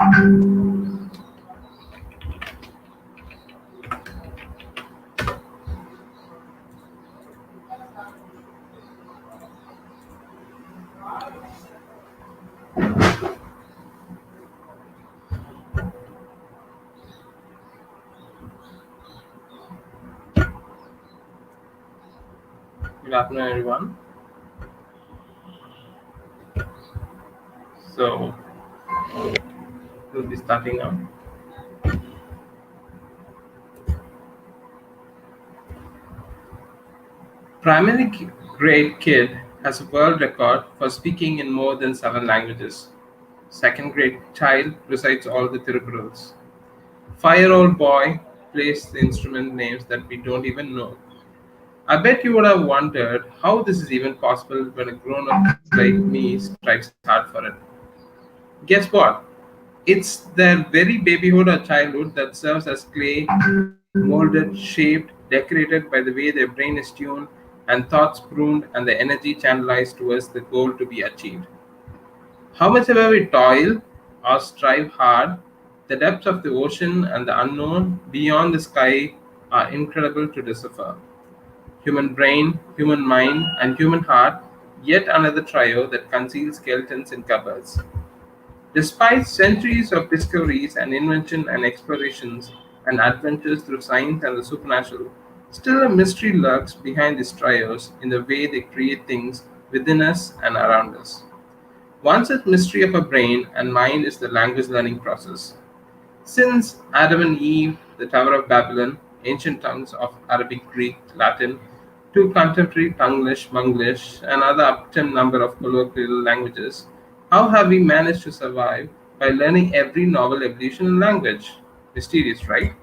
Good afternoon, everyone. So, we'll be starting now. Primary grade kid has a world record for speaking in more than 7 languages. Second grade child recites all the Tirupurals. 5-year-old boy plays the instrument names that we don't even know. I bet you would have wondered how this is even possible when a grown up like me strives hard for it. Guess what? It's their very babyhood or childhood that serves as clay, molded, shaped, decorated by the way their brain is tuned and thoughts pruned and the energy channelized towards the goal to be achieved. How much ever we toil or strive hard, the depths of the ocean and the unknown beyond the sky are incredible to decipher. Human brain, human mind, and human heart, yet another trio that conceals skeletons in cupboards. Despite centuries of discoveries and invention and explorations and adventures through science and the supernatural, still a mystery lurks behind these trios in the way they create things within us and around us. One such mystery of a brain and mind is the language learning process. Since Adam and Eve, the Tower of Babylon, ancient tongues of Arabic, Greek, Latin, to contemporary Tanglish, Manglish, and other uptem number of colloquial languages, how have we managed to survive by learning every novel evolution in language? Mysterious, right?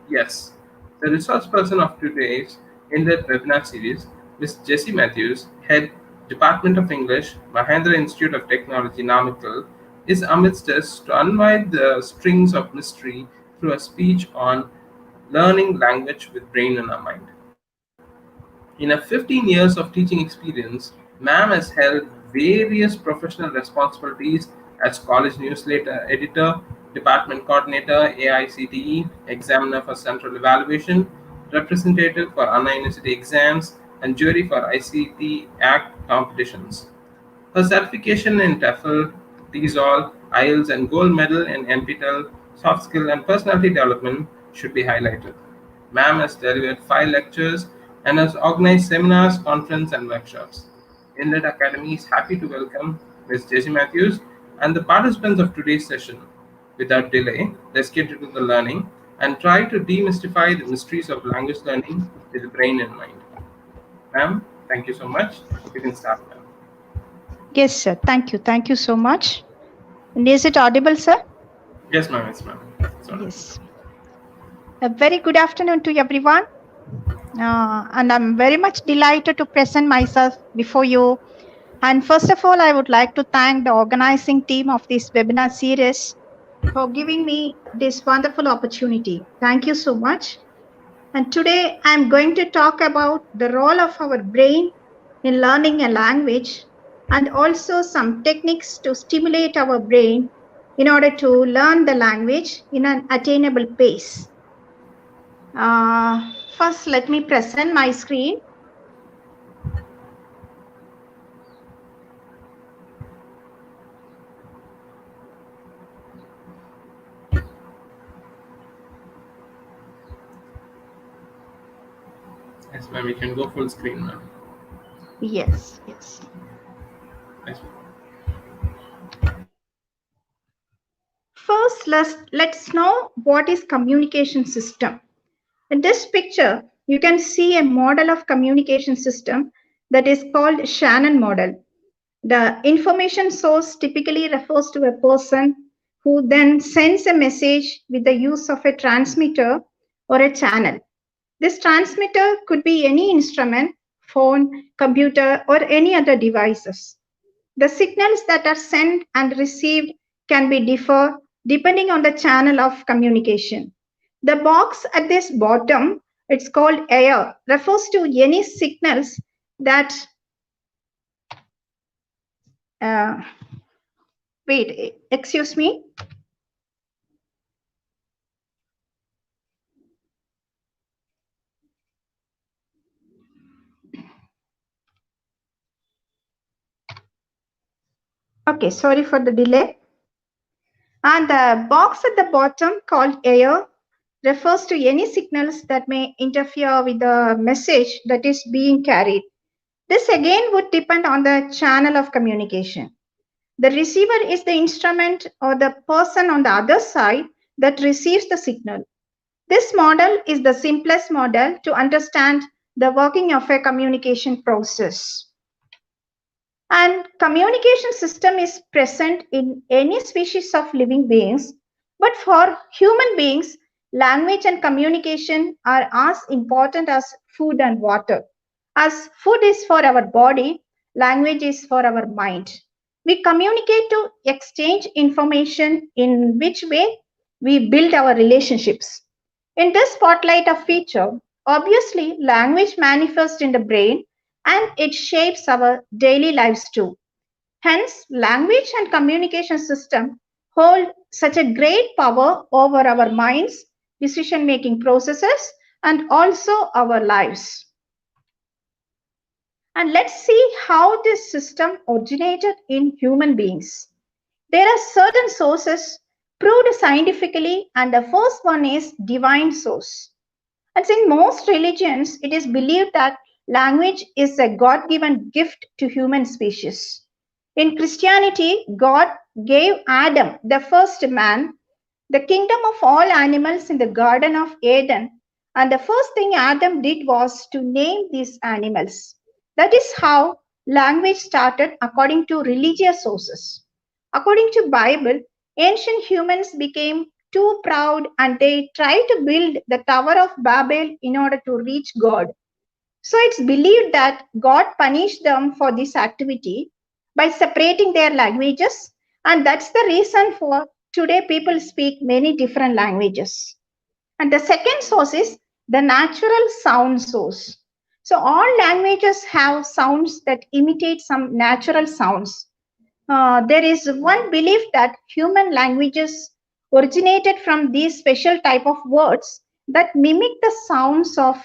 Yes. The resource person of today's INLIT webinar series, Ms. Jessie Matthews, Head Department of English, Mahendra Institute of Technology, Namakkal, is amidst us to unwind the strings of mystery through a speech on learning language with brain in our mind. In her 15 years of teaching experience, Ma'am has held various professional responsibilities as college newsletter editor, department coordinator, AICTE, examiner for central evaluation, representative for Anna University exams, and jury for ICT Act competitions. Her certification in TEFL, TESOL, IELTS, and gold medal in NPTEL, soft skill and personality development should be highlighted. Ma'am has delivered 5 lectures and has organized seminars, conferences, and workshops. INLIT Academy is happy to welcome Ms. Jessie Matthews and the participants of today's session. Without delay, let's get into the learning and try to demystify the mysteries of language learning with the brain in mind. Ma'am, thank you so much. You can start now. Yes, sir. Thank you. Thank you so much. And is it audible, sir? Yes, ma'am. It's ma'am. Yes. A very good afternoon to everyone. And I'm very much delighted to present myself before you. And first of all, I would like to thank the organizing team of this webinar series for giving me this wonderful opportunity. Thank you so much. And today I'm going to talk about the role of our brain in learning a language and also some techniques to stimulate our brain in order to learn the language in an attainable pace. First, let me present my screen. Yes, ma'am. You can go full screen, ma'am. Yes, yes. Yes, First, let's know what is communication system. In this picture, you can see a model of communication system that is called Shannon model. The information source typically refers to a person who then sends a message with the use of a transmitter or a channel. This transmitter could be any instrument, phone, computer, or any other devices. The signals that are sent and received can be differ depending on the channel of communication. The box at this bottom, it's called air, refers to any signals that wait, excuse me. Okay, sorry for the delay. And the box at the bottom called air refers to any signals that may interfere with the message that is being carried. This again would depend on the channel of communication. The receiver is the instrument or the person on the other side that receives the signal. This model is the simplest model to understand the working of a communication process. And communication system is present in any species of living beings, but for human beings, language and communication are as important as food and water. As food is for our body, language is for our mind. We communicate to exchange information, in which way we build our relationships. In this spotlight of feature, obviously language manifests in the brain and it shapes our daily lives too. Hence, language and communication system hold such a great power over our minds, decision making processes, and also our lives. And let's see how this system originated in human beings. There are certain sources proved scientifically, and the first one is divine source. And in most religions, it is believed that language is a God given gift to human species. In Christianity, God gave Adam, the first man, the kingdom of all animals in the Garden of Eden. And the first thing Adam did was to name these animals. That is how language started according to religious sources. According to Bible, ancient humans became too proud and they tried to build the Tower of Babel in order to reach God. So it's believed that God punished them for this activity by separating their languages, and that's the reason for today people speak many different languages. And the second source is the natural sound source. So all languages have sounds that imitate some natural sounds. There is one belief that human languages originated from these special type of words that mimic the sounds of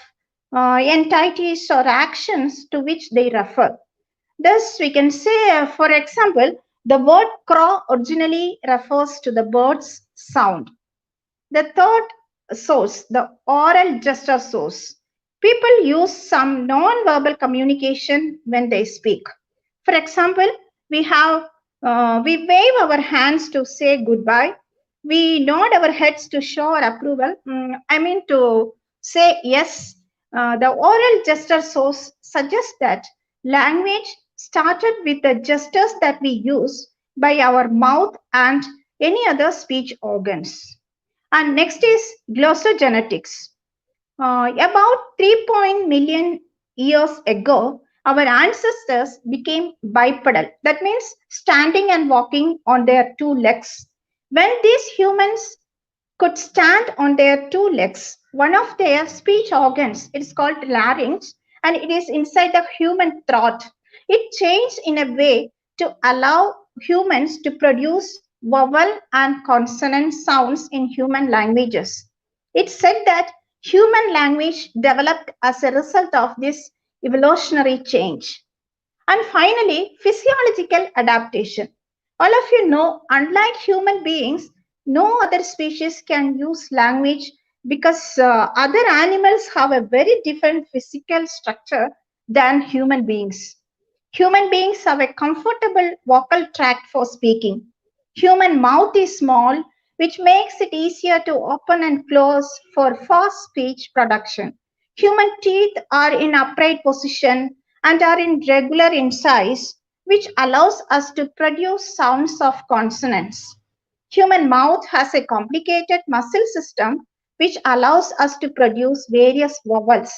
entities or actions to which they refer. Thus, we can say, for example, the word crow originally refers to the bird's sound. The third source, the oral gesture source. People use some non-verbal communication when they speak. For example, we wave our hands to say goodbye. We nod our heads to show our approval. I mean to say yes. The oral gesture source suggests that language started with the gestures that we use by our mouth and any other speech organs. And next is glossogenetics. About 3 million years ago, our ancestors became bipedal. That means standing and walking on their two legs. When these humans could stand on their two legs, one of their speech organs, it is called larynx, and it is inside the human throat. It changed in a way to allow humans to produce vowel and consonant sounds in human languages. It's said that human language developed as a result of this evolutionary change. And finally, physiological adaptation. All of you know, unlike human beings, no other species can use language because other animals have a very different physical structure than human beings. Human beings have a comfortable vocal tract for speaking. Human mouth is small, which makes it easier to open and close for fast speech production. Human teeth are in upright position and are in regular in size, which allows us to produce sounds of consonants. Human mouth has a complicated muscle system which allows us to produce various vowels.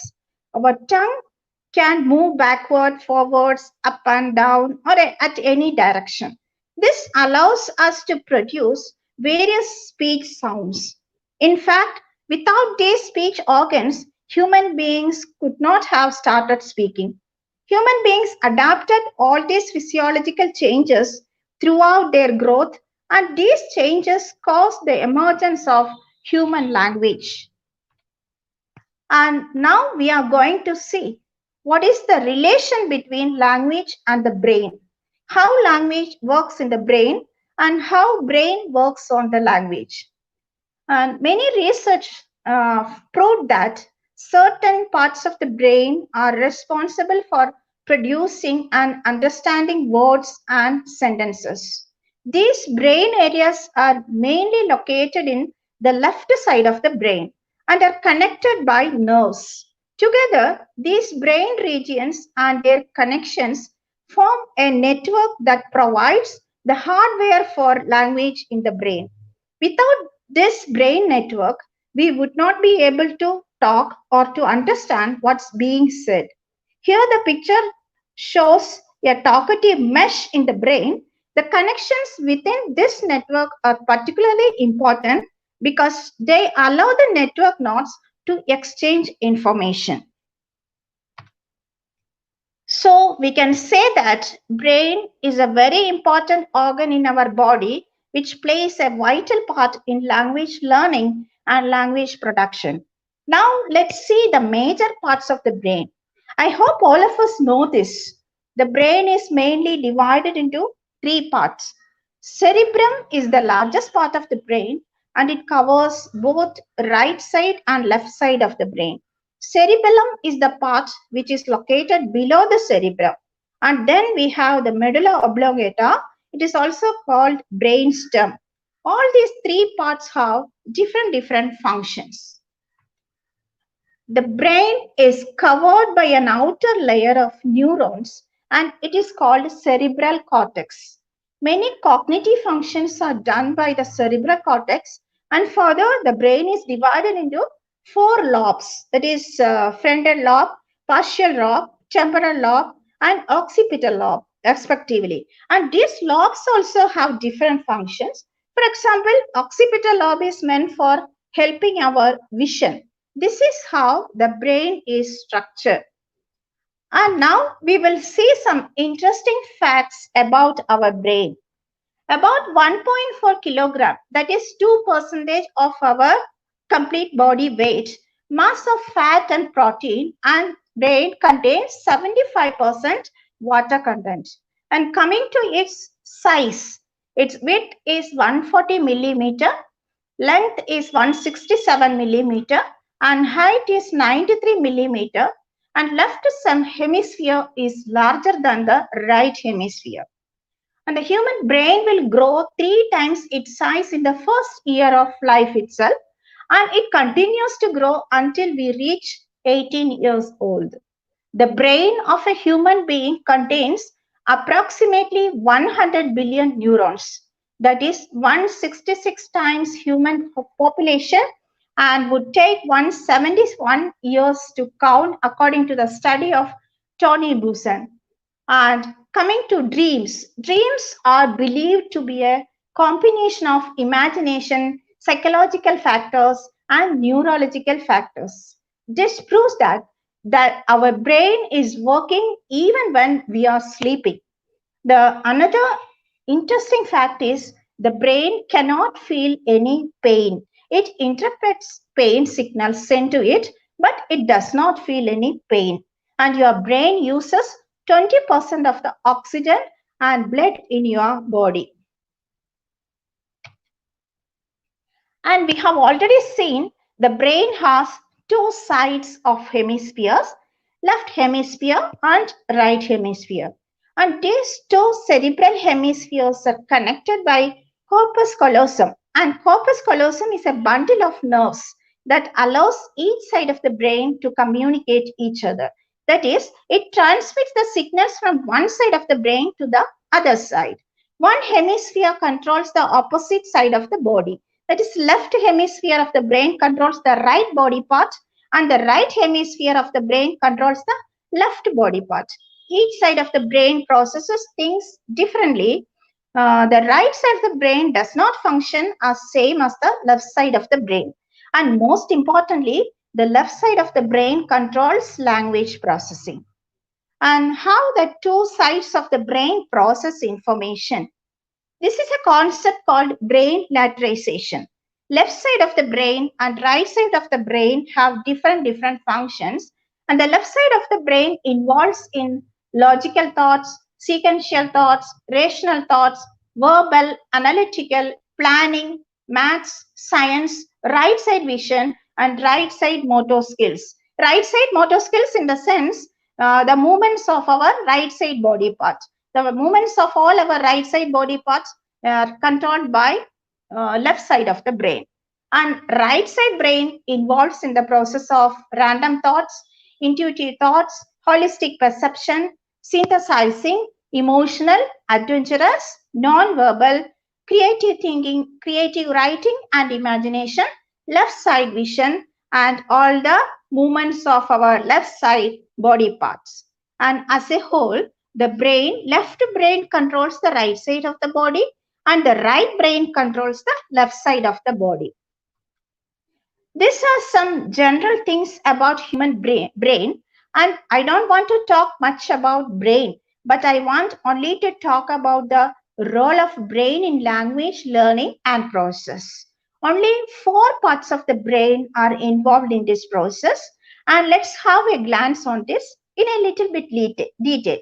Our tongue can move backward, forwards, up and down, or at any direction. This allows us to produce various speech sounds. In fact, without these speech organs, human beings could not have started speaking. Human beings adapted all these physiological changes throughout their growth, and these changes caused the emergence of human language. And now we are going to see what is the relation between language and the brain. how language works in the brain and how brain works on the language. And many research proved that certain parts of the brain are responsible for producing and understanding words and sentences. These brain areas are mainly located in the left side of the brain and are connected by nerves. Together, these brain regions and their connections form a network that provides the hardware for language in the brain. Without this brain network, we would not be able to talk or to understand what's being said. Here, the picture shows a talkative mesh in the brain. The connections within this network are particularly important because they allow the network nodes to exchange information. So we can say that brain is a very important organ in our body which plays a vital part in language learning and language production. Now let's see the major parts of the brain. I hope all of us know this. The brain is mainly divided into three parts. Cerebrum is the largest part of the brain and it covers both right side and left side of the brain. Cerebellum is the part which is located below the cerebrum. And then we have the medulla oblongata. It is also called brainstem. All these three parts have different functions. The brain is covered by an outer layer of neurons and it is called cerebral cortex. Many cognitive functions are done by the cerebral cortex, and further the brain is divided into four lobes, that is frontal lobe, partial lobe, temporal lobe and occipital lobe respectively. And these lobes also have different functions. For example, occipital lobe is meant for helping our vision. This is how the brain is structured. And now we will see some interesting facts about our brain. About 1.4 kilogram, that is 2% of our complete body weight, mass of fat and protein, and brain contains 75% water content. And coming to its size, its width is 140 millimeter, length is 167 millimeter, and height is 93 millimeter, and left hemisphere is larger than the right hemisphere. And the human brain will grow 3 times its size in the first year of life itself, and it continues to grow until we reach 18 years old. The brain of a human being contains approximately 100 billion neurons, that is 166 times human population, and would take 171 years to count according to the study of Tony Buzan. And coming to dreams, dreams are believed to be a combination of imagination, psychological factors, and neurological factors. This proves that our brain is working even when we are sleeping. The another interesting fact is the brain cannot feel any pain. It interprets pain signals sent to it, but it does not feel any pain. And your brain uses 20% of the oxygen and blood in your body. And we have already seen the brain has two sides of hemispheres, left hemisphere and right hemisphere. And these two cerebral hemispheres are connected by corpus callosum. And corpus callosum is a bundle of nerves that allows each side of the brain to communicate each other. That is, it transmits the signals from one side of the brain to the other side. One hemisphere controls the opposite side of the body. That is, left hemisphere of the brain controls the right body part and the right hemisphere of the brain controls the left body part. Each side of the brain processes things differently. The right side of the brain does not function as same as the left side of the brain. And most importantly, the left side of the brain controls language processing. And how the two sides of the brain process information. This is a concept called brain lateralization. Left side of the brain and right side of the brain have different functions, and the left side of the brain involves in logical thoughts, sequential thoughts, rational thoughts, verbal, analytical, planning, maths, science, right side vision, and right side motor skills. Right side motor skills in the sense the movements of our right side body part. The movements of all our right side body parts are controlled by left side of the brain. And right side brain involves in the process of random thoughts, intuitive thoughts, holistic perception, synthesizing, emotional, adventurous, non-verbal, creative thinking, creative writing and imagination, left side vision, and all the movements of our left side body parts. And as a whole, the left brain controls the right side of the body and the right brain controls the left side of the body. These are some general things about human brain, and I don't want to talk much about brain, but I want only to talk about the role of brain in language learning and process. Only 4 parts of the brain are involved in this process, and let's have a glance on this in a little bit detail.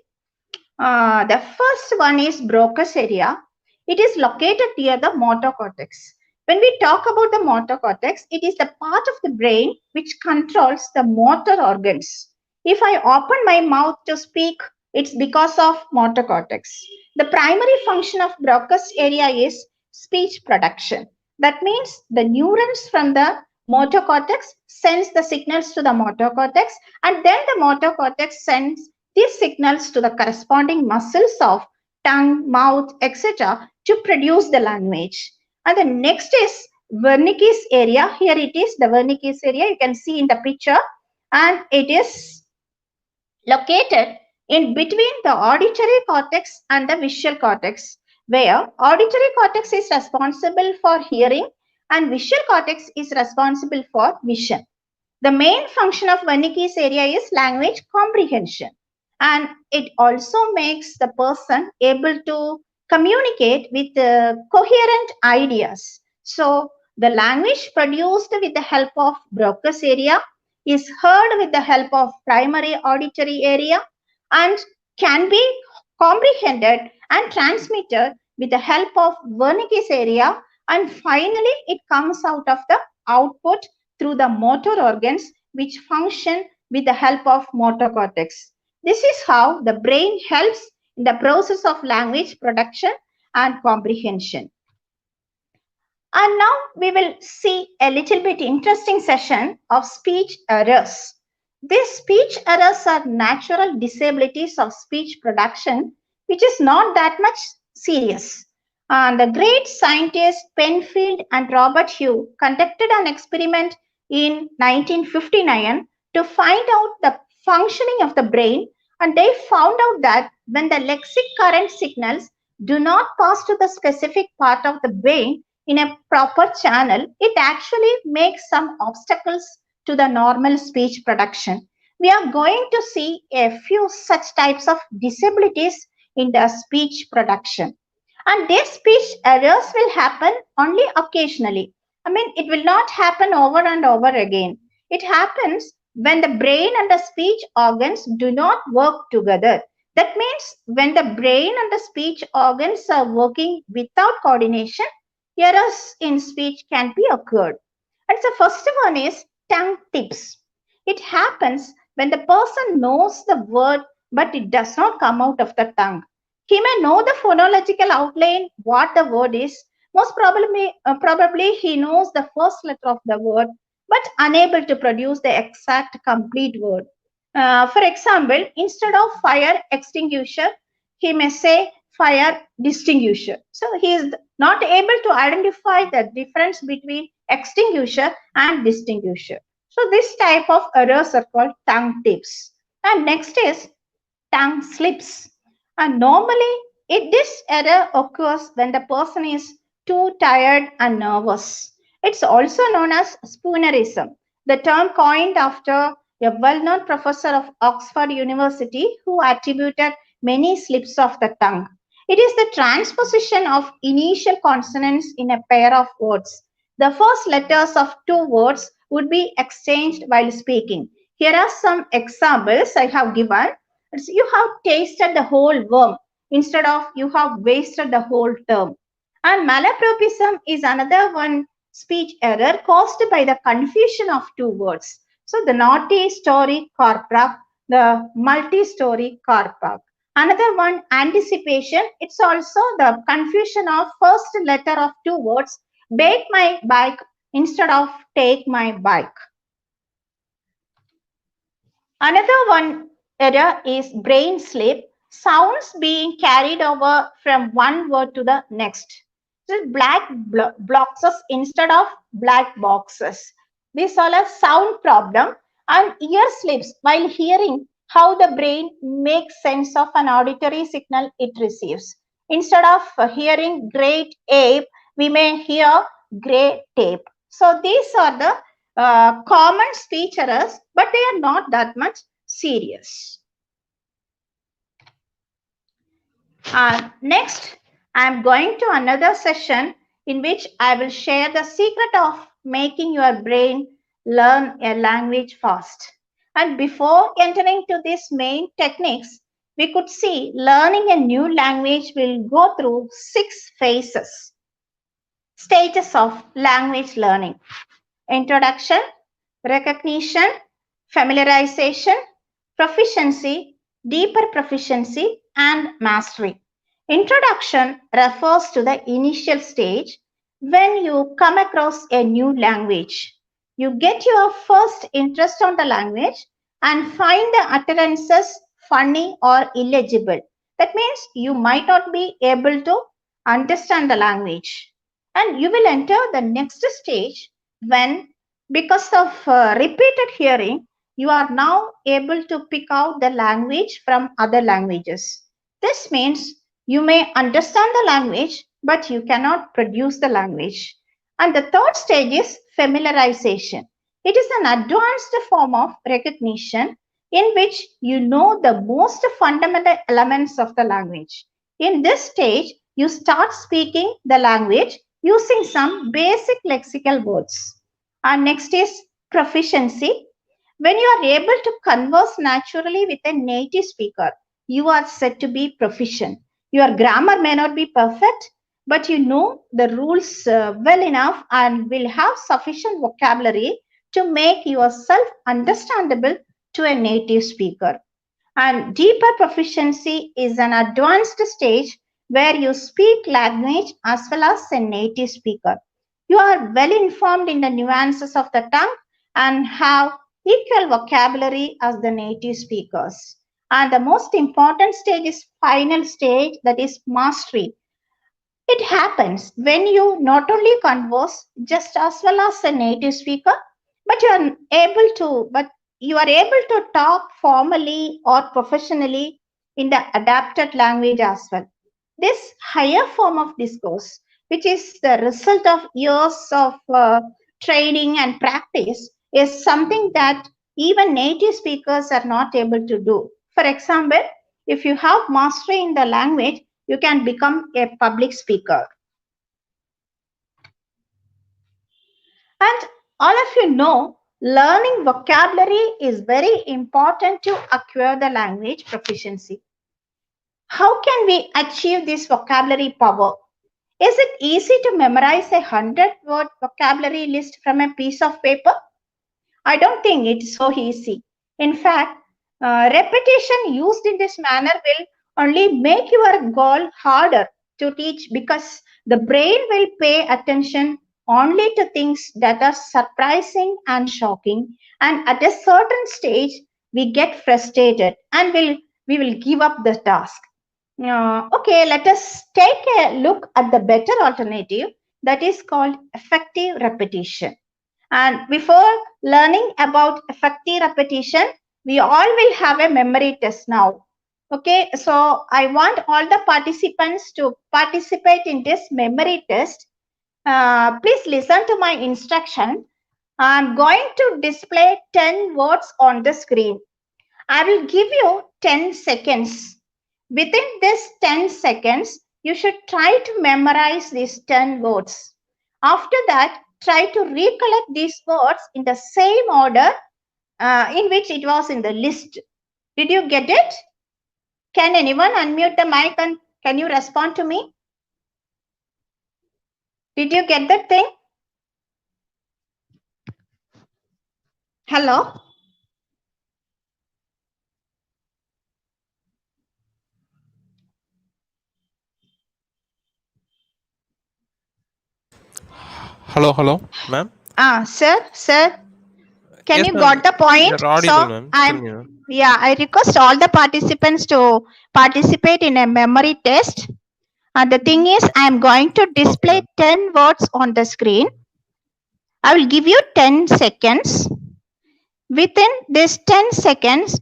The first one is Broca's area. It is located near the motor cortex. When we talk about the motor cortex, it is the part of the brain which controls the motor organs. If I open my mouth to speak, it's because of motor cortex. The primary function of Broca's area is speech production. That means the neurons from the motor cortex sends the signals to the motor cortex, and then the motor cortex sends these signals to the corresponding muscles of tongue, mouth, etc. to produce the language. And the next is Wernicke's area. Here it is, the Wernicke's area. You can see in the picture. And it is located in between the auditory cortex and the visual cortex, where auditory cortex is responsible for hearing and visual cortex is responsible for vision. The main function of Wernicke's area is language comprehension, and it also makes the person able to communicate with coherent ideas. So the language produced with the help of Broca's area is heard with the help of primary auditory area and can be comprehended and transmitted with the help of Wernicke's area, and finally it comes out of the output through the motor organs which function with the help of motor cortex. This is how the brain helps in the process of language production and comprehension. And now we will see a little bit interesting session of speech errors. These speech errors are natural disabilities of speech production, which is not that much serious. The great scientists Penfield and Robert Hugh conducted an experiment in 1959 to find out the functioning of the brain, and they found out that when the lexic current signals do not pass to the specific part of the brain in a proper channel, it actually makes some obstacles to the normal speech production. We are going to see a few such types of disabilities in the speech production. And these speech errors will happen only occasionally. I mean, it will not happen over and over again. It happens when the brain and the speech organs do not work together. That means when the brain and the speech organs are working without coordination, errors in speech can be occurred. And the first one is tongue tips. It happens when the person knows the word but it does not come out of the tongue. He may know the phonological outline, what the word is. Most probably he knows the first letter of the word, but unable to produce the exact complete word. For example, instead of fire extinguisher, he may say fire distinguisher. So he is not able to identify the difference between extinguisher and distinguisher. So this type of errors are called tongue tips. And next is tongue slips. And normally, this error occurs when the person is too tired and nervous. It's also known as spoonerism, the term coined after a well-known professor of Oxford University who attributed many slips of the tongue. It is the transposition of initial consonants in a pair of words. The first letters of 2 words would be exchanged while speaking. Here are some examples I have given. You have tasted the whole worm. instead of you have wasted the whole term. And malapropism is another one speech error caused by the confusion of two words. So the multi-story car park, the multi-story car park. Another one, anticipation. It's also the confusion of first letter of two words, bake my bike instead of take my bike. Another one error is brain slip, sounds being carried over from one word to the next. So black boxes instead of black boxes. This all a sound problem, and ear slips while hearing how the brain makes sense of an auditory signal it receives. Instead of hearing great ape, we may hear grey tape. So these are the common speech errors, but they are not that much serious. Next, I am going to another session in which I will share the secret of making your brain learn a language fast. And before entering to these main techniques, we could see learning a new language will go through 6 phases, stages of language learning: introduction, recognition, familiarization, proficiency, deeper proficiency, and mastery. Introduction refers to the initial stage when you come across a new language. You get your first interest on the language and find the utterances funny or illegible. That means you might not be able to understand the language. And you will enter the next stage when, because of repeated hearing, you are now able to pick out the language from other languages. This means you may understand the language, but you cannot produce the language. And the third stage is familiarization. It is an advanced form of recognition in which you know the most fundamental elements of the language. In this stage, you start speaking the language using some basic lexical words. And next is proficiency. When you are able to converse naturally with a native speaker, you are said to be proficient. Your grammar may not be perfect, but you know the rules well enough and will have sufficient vocabulary to make yourself understandable to a native speaker. And deeper proficiency is an advanced stage where you speak language as well as a native speaker. You are well informed in the nuances of the tongue and have equal vocabulary as the native speakers. And the most important stage is final stage, that is mastery. It happens when you not only converse just as well as a native speaker, but you are able to talk formally or professionally in the adapted language as well. This higher form of discourse, which is the result of years of training and practice, is something that even native speakers are not able to do. For example, if you have mastery in the language, you can become a public speaker. And all of you know, learning vocabulary is very important to acquire the language proficiency. How can we achieve this vocabulary power? Is it easy to memorize a 100-word vocabulary list from a piece of paper? I don't think it's so easy. In fact, repetition used in this manner will only make your goal harder to teach, because the brain will pay attention only to things that are surprising and shocking. And at a certain stage, we get frustrated and we will give up the task. Okay, let us take a look at the better alternative, that is called effective repetition. And before learning about effective repetition, we all will have a memory test now. Okay, so I want all the participants to participate in this memory test. Please listen to my instruction. I'm going to display 10 words on the screen. I will give you 10 seconds. Within this 10 seconds, you should try to memorize these 10 words. After that, try to recollect these words in the same order in which it was in the list. Did you get it? Can anyone unmute the mic and can you respond to me? Did you get that thing? Hello? Hello, ma'am. Sir, can Yes, you ma'am. got the point? You're audible, So ma'am. Tell me, ma'am. I request all the participants to participate in a memory test. And the thing is, I am going to Okay, display ma'am. 10 words on the screen. I will give you 10 seconds. Within this 10 seconds,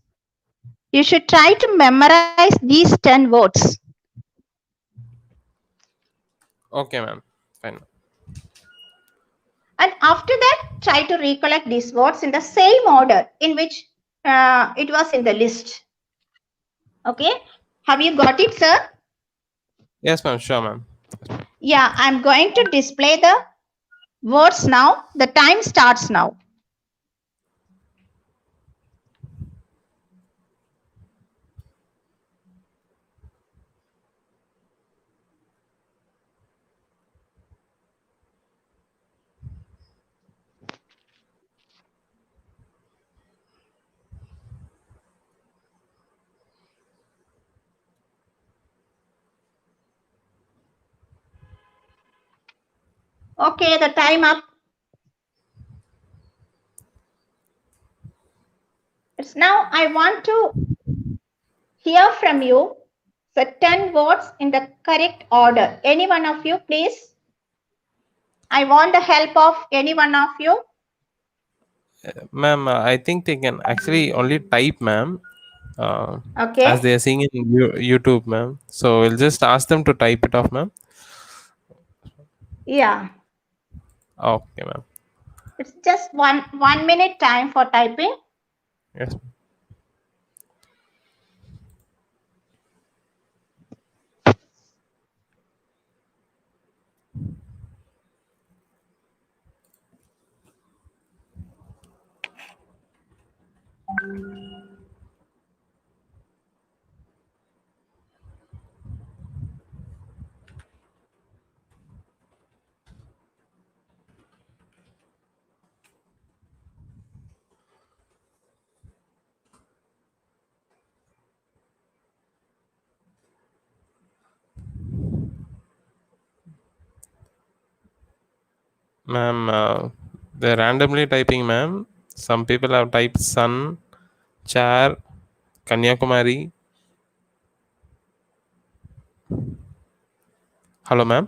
you should try to memorize these 10 words. Okay, ma'am. Fine. And after that, try to recollect these words in the same order in which it was in the list. Okay? Have you got it, sir? Yes, ma'am. Sure, ma'am. Yeah, I'm going to display the words now. The time starts now. Okay, the time up. It's now I want to hear from you the 10 words in the correct order. Any one of you, please. I want the help of any one of you. Ma'am, I think they can actually only type, ma'am, as Okay. they are seeing in YouTube, ma'am. So we'll just ask them to type it off, ma'am. Yeah. Okay, ma'am. It's just one minute time for typing. Yes. Ma'am, they're randomly typing, ma'am. Some people have typed sun, chair, Kanyakumari. Hello, ma'am.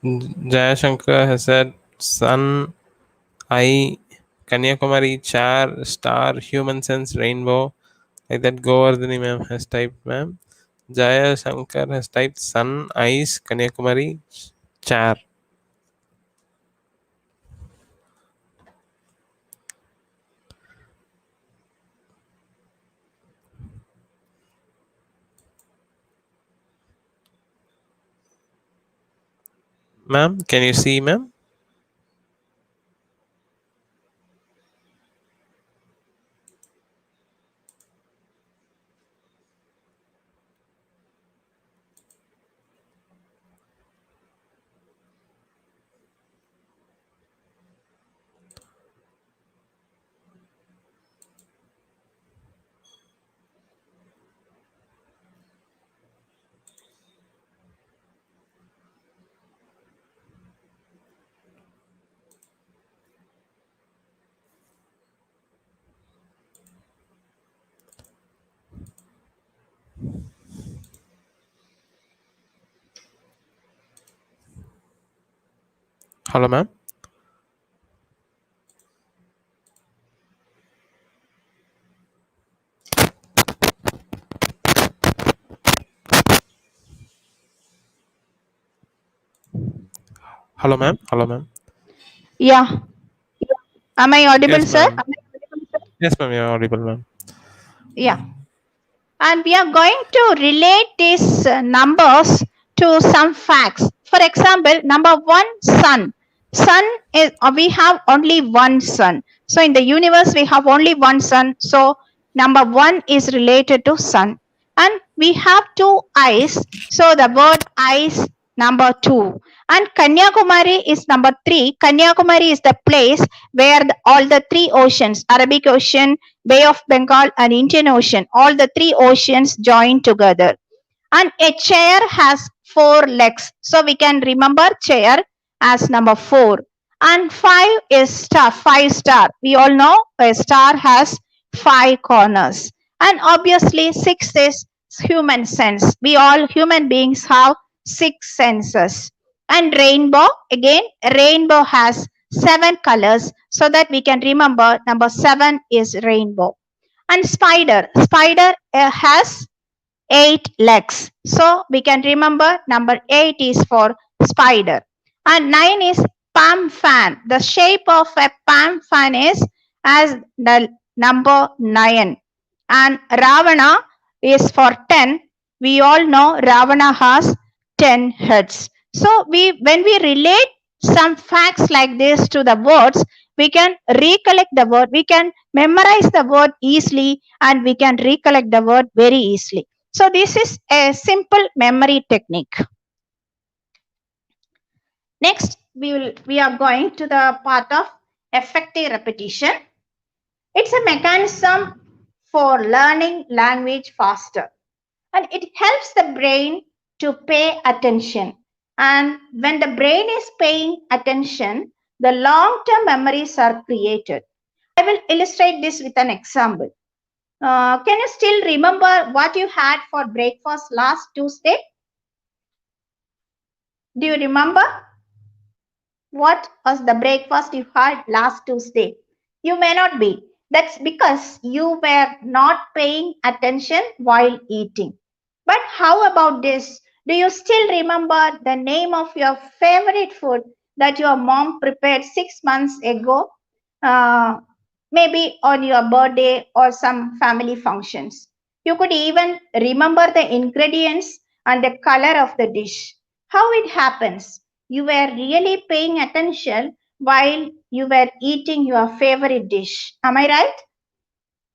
Jayashankar has said sun, I, Kanyakumari, chair, star, human sense, rainbow. Like that, Govardhani ma'am has typed, ma'am. Jaya Shankar has typed sun, ice, Kanyakumari, chair. Ma'am, can you see, ma'am? Hello, ma'am. Hello, ma'am. Hello, ma'am. Yeah. Am I audible, Yes, sir? ma'am. Yes, ma'am. You're audible, ma'am. Yeah. And we are going to relate these numbers to some facts. For example, number one, sun. Sun is, we have only one sun. So in the universe, we have only one sun. So number one is related to sun. And we have two eyes. So the word eyes, number two. And Kanyakumari is number three. Kanyakumari is the place where all the three oceans, Arabic Ocean, Bay of Bengal and Indian Ocean, all the three oceans join together. And a chair has four legs. So we can remember chair as number four. And five is star, five star. We all know a star has five corners. And obviously six is human sense. We all human beings have six senses. And rainbow, again, rainbow has seven colors so that we can remember number seven is rainbow. And spider, spider has eight legs. So we can remember number eight is for spider. And nine is palm fan. The shape of a palm fan is as the number nine. And Ravana is for 10. We all know Ravana has 10 heads. So when we relate some facts like this to the words, we can recollect the word, we can memorize the word easily, and we can recollect the word very easily. So this is a simple memory technique. Next, we are going to the part of effective repetition. It's a mechanism for learning language faster, and it helps the brain to pay attention. And when the brain is paying attention, the long-term memories are created. I will illustrate this with an example. Can you still remember what you had for breakfast last Tuesday? Do you remember what was the breakfast you had last Tuesday? You may not be. That's because you were not paying attention while eating. But how about this? Do you still remember the name of your favorite food that your mom prepared 6 months ago? Maybe on your birthday or some family functions. You could even remember the ingredients and the color of the dish. How it happens? You were really paying attention while you were eating your favorite dish. Am I right?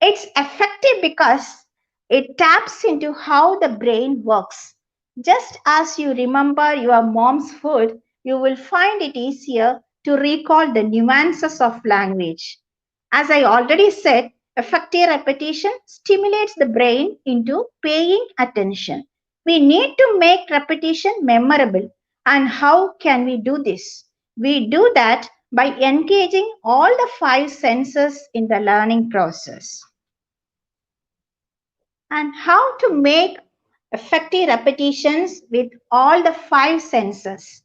It's effective because it taps into how the brain works. Just as you remember your mom's food, you will find it easier to recall the nuances of language. As I already said, effective repetition stimulates the brain into paying attention. We need to make repetition memorable. And how can we do this? We do that by engaging all the five senses in the learning process. And how to make effective repetitions with all the five senses.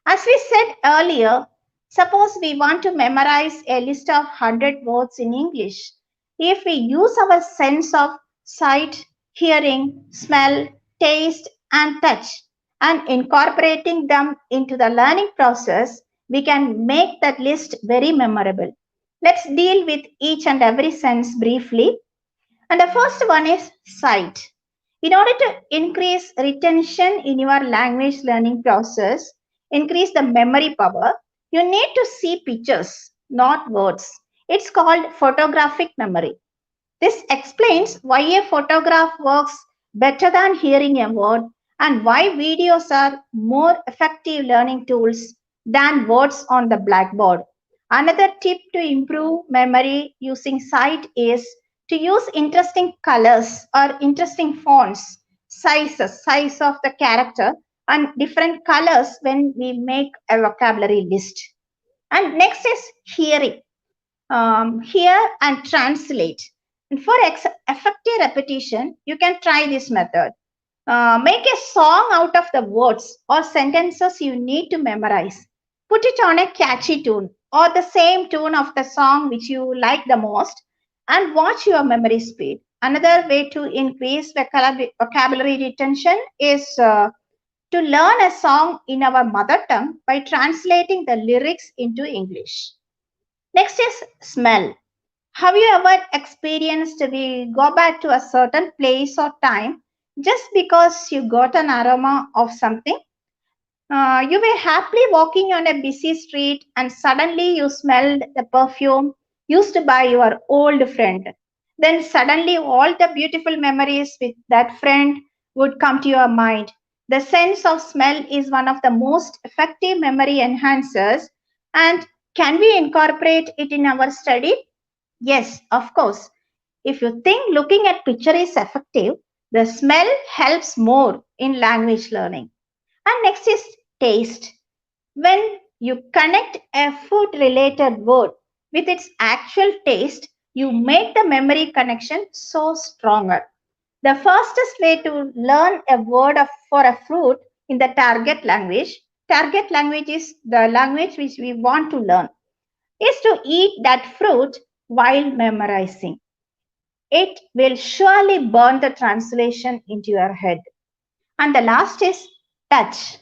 As we said earlier, suppose we want to memorize a list of 100 words in English. If we use our sense of sight, hearing, smell, taste, and touch, and incorporating them into the learning process, we can make that list very memorable. Let's deal with each and every sense briefly. And the first one is sight. In order to increase retention in your language learning process, increase the memory power, you need to see pictures, not words. It's called photographic memory. This explains why a photograph works better than hearing a word and why videos are more effective learning tools than words on the blackboard. Another tip to improve memory using sight is to use interesting colors or interesting fonts, sizes, size of the character, and different colors when we make a vocabulary list. And next is hearing. Hear and translate. And for effective repetition, you can try this method. Make a song out of the words or sentences you need to memorize. Put it on a catchy tune or the same tune of the song which you like the most and watch your memory speed. Another way to increase vocabulary retention is to learn a song in our mother tongue by translating the lyrics into English. Next is smell. Have you ever experienced we go back to a certain place or time just because you got an aroma of something? You were happily walking on a busy street and suddenly you smelled the perfume used by your old friend. Then suddenly all the beautiful memories with that friend would come to your mind. The sense of smell is one of the most effective memory enhancers. And can we incorporate it in our study? Yes, of course. If you think looking at picture is effective, the smell helps more in language learning. And next is taste. When you connect a food related word with its actual taste, you make the memory connection so stronger. The fastest way to learn a word for a fruit in the target language is the language which we want to learn, is to eat that fruit while memorizing. It will surely burn the translation into your head. And the last is touch.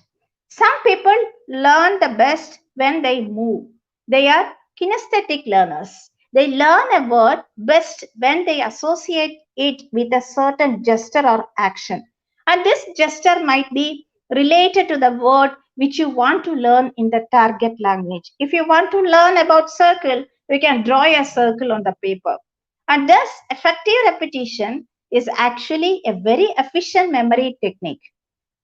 Some people learn the best when they move. They are kinesthetic learners. They learn a word best when they associate it with a certain gesture or action. And this gesture might be related to the word which you want to learn in the target language. If you want to learn about circle, you can draw a circle on the paper. And thus, effective repetition is actually a very efficient memory technique.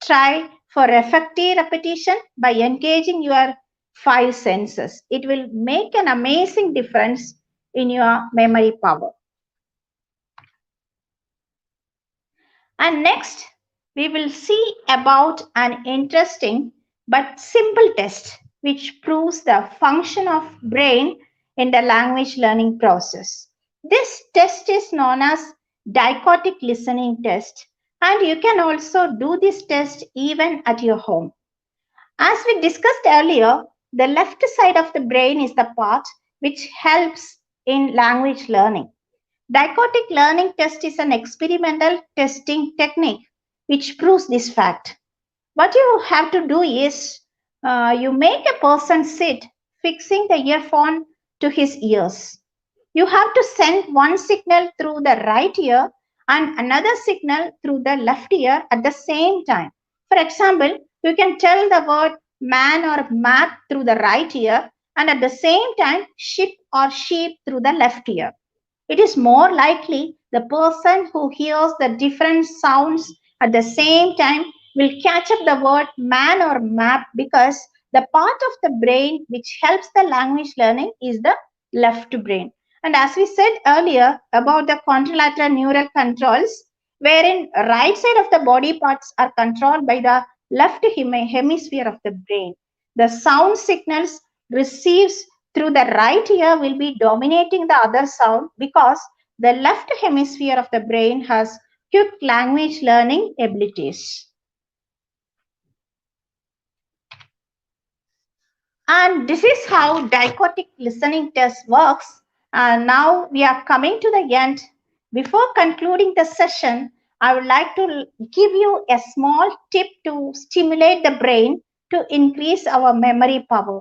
Try for effective repetition by engaging your five senses. It will make an amazing difference in your memory power. And next, we will see about an interesting but simple test which proves the function of brain in the language learning process. This test is known as Dichotic listening test, and you can also do this test even at your home. As we discussed earlier, the left side of the brain is the part which helps in language learning. Dichotic learning test is an experimental testing technique which proves this fact. What you have to do is you make a person sit fixing the earphone to his ears. You have to send one signal through the right ear and another signal through the left ear at the same time. For example, you can tell the word man or map through the right ear and at the same time ship or sheep through the left ear. It is more likely the person who hears the different sounds at the same time will catch up the word man or map because the part of the brain which helps the language learning is the left brain. And as we said earlier about the contralateral neural controls, wherein right side of the body parts are controlled by the left hemisphere of the brain. The sound signals receives through the right ear will be dominating the other sound because the left hemisphere of the brain has quick language learning abilities. And this is how dichotic listening test works. And now we are coming to the end. Before concluding the session, I would like to give you a small tip to stimulate the brain to increase our memory power.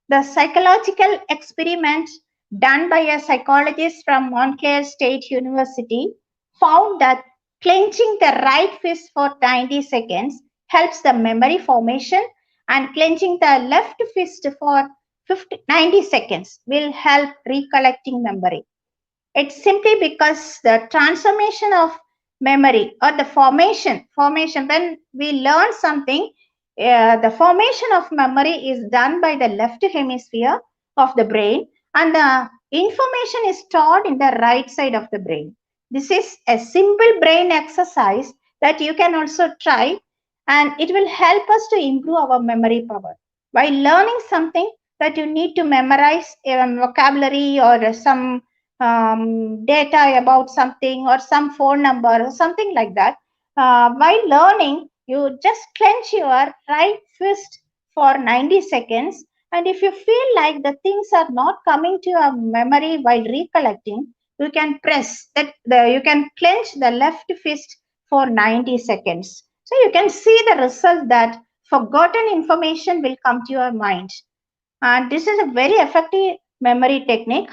The psychological experiment done by a psychologist from Montclair State University found that clenching the right fist for 90 seconds helps the memory formation and clenching the left fist for 90 seconds will help recollecting memory. It's simply because the transformation of memory or the formation when we learn something, the formation of memory is done by the left hemisphere of the brain and the information is stored in the right side of the brain. This is a simple brain exercise that you can also try and it will help us to improve our memory power. While learning something that you need to memorize a vocabulary or some data about something or some phone number or something like that, while learning, you just clench your right fist for 90 seconds. And if you feel like the things are not coming to your memory while recollecting, you can press that, you can clench the left fist for 90 seconds. So you can see the result that forgotten information will come to your mind. And this is a very effective memory technique.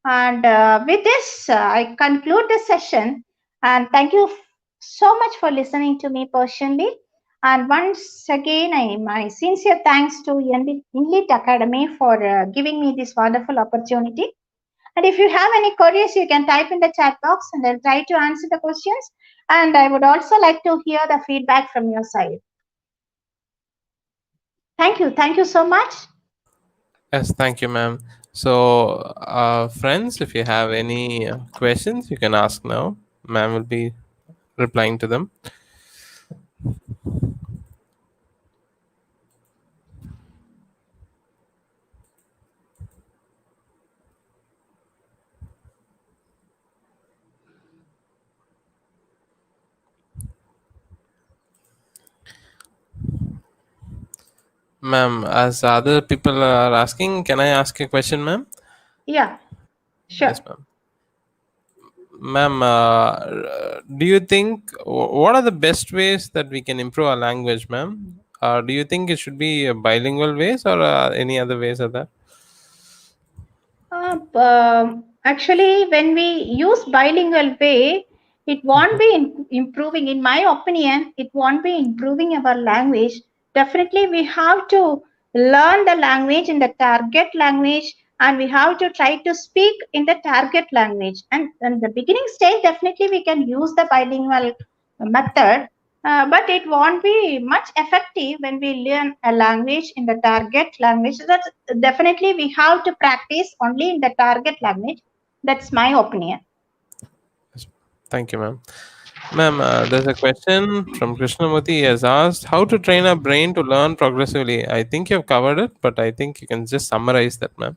And with this, I conclude the session. And thank you so much for listening to me personally. And once again, my sincere thanks to INLIT Academy for giving me this wonderful opportunity. And if you have any queries, you can type in the chat box and I'll try to answer the questions. And I would also like to hear the feedback from your side. Thank you. Thank you so much. Yes, thank you, ma'am. So, friends, if you have any questions, you can ask now. Ma'am will be replying to them. Ma'am, as other people are asking, can I ask a question, ma'am? Yeah, Yes, sure. ma'am. Ma'am, do you think what are the best ways that we can improve our language, ma'am? Do you think it should be bilingual ways or any other ways of that? Actually, when we use bilingual way, it won't be improving. In my opinion, it won't be improving our language. Definitely, we have to learn the language in the target language, and we have to try to speak in the target language. And in the beginning stage, definitely we can use the bilingual method, but it won't be much effective when we learn a language in the target language. So that's definitely we have to practice only in the target language. That's my opinion. Yes. Thank you, ma'am. Ma'am, there's a question from Krishnamurti. He has asked how to train our brain to learn progressively. I think you've covered it, but I think you can just summarize that, ma'am.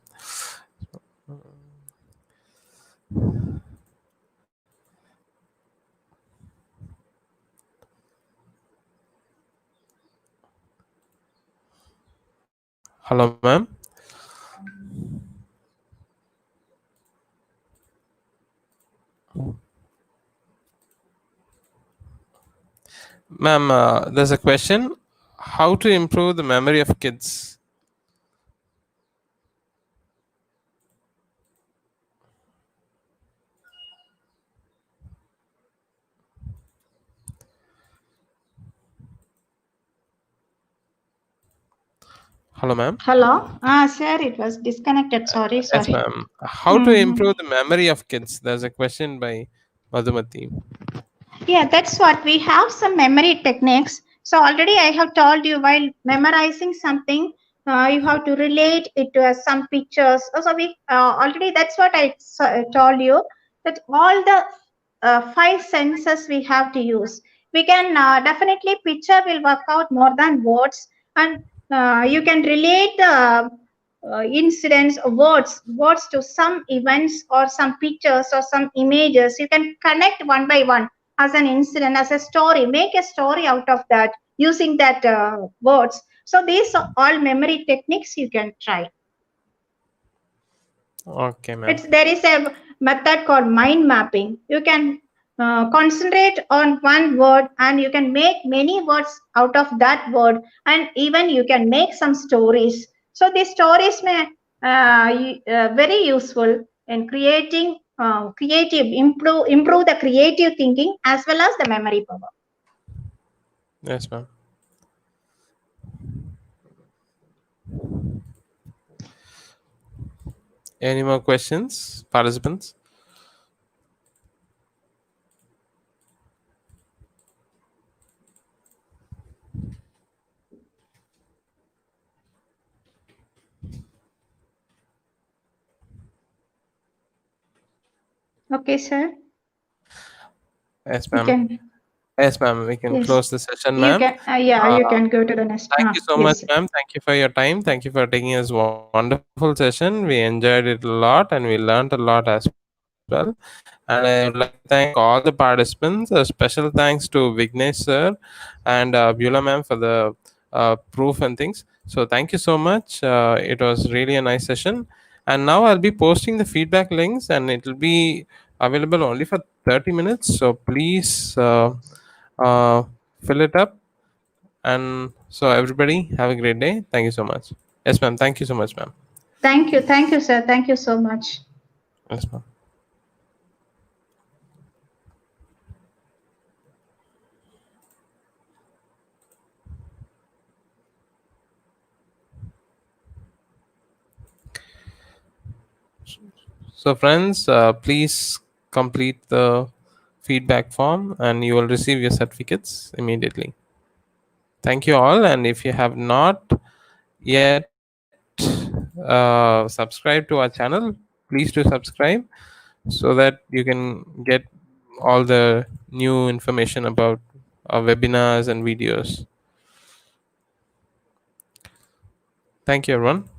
Hello, ma'am. Ma'am, there's a question how to improve the memory of kids. Hello, ma'am. Hello. Sir, it was disconnected. Sorry, Yes, sorry. ma'am. How to Mhm. improve the memory of kids? There's a question by Madhumati. Yeah, that's what we have some memory techniques. So already I have told you while memorizing something, you have to relate it to some pictures. So we already that's what told you that all the five senses we have to use. We can definitely picture will work out more than words, and you can relate the incidents, words to some events or some pictures or some images. You can connect one by one as an incident, as a story, make a story out of that using that words. So these are all memory techniques you can try. Okay, ma'am. It's there is a method called mind mapping. You can concentrate on one word and you can make many words out of that word, and even you can make some stories. So these stories may very useful in creating creative improve the creative thinking as well as the memory power. Yes, ma'am. Any more questions, participants? Okay, sir. Yes, You ma'am. can. Yes, ma'am. We can Yes. close the session, You ma'am. can. Yeah, Uh, you can go to the next. Thank you so much, Yes. ma'am. Thank you for your time. Thank you for taking this wonderful session. We enjoyed it a lot and we learned a lot as well. And I would like to thank all the participants. A special thanks to Vignesh sir and Beulah ma'am for the proof and things. So thank you so much. It was really a nice session. And now I'll be posting the feedback links and it will be available only for 30 minutes. So please uh, fill it up. And so everybody have a great day. Thank you so much. Yes, ma'am. Thank you so much, ma'am. Thank you, sir. Thank you so much. Yes, ma'am. So friends, please complete the feedback form and you will receive your certificates immediately. Thank you all, and if you have not yet subscribed to our channel, please do subscribe so that you can get all the new information about our webinars and videos. Thank you, everyone.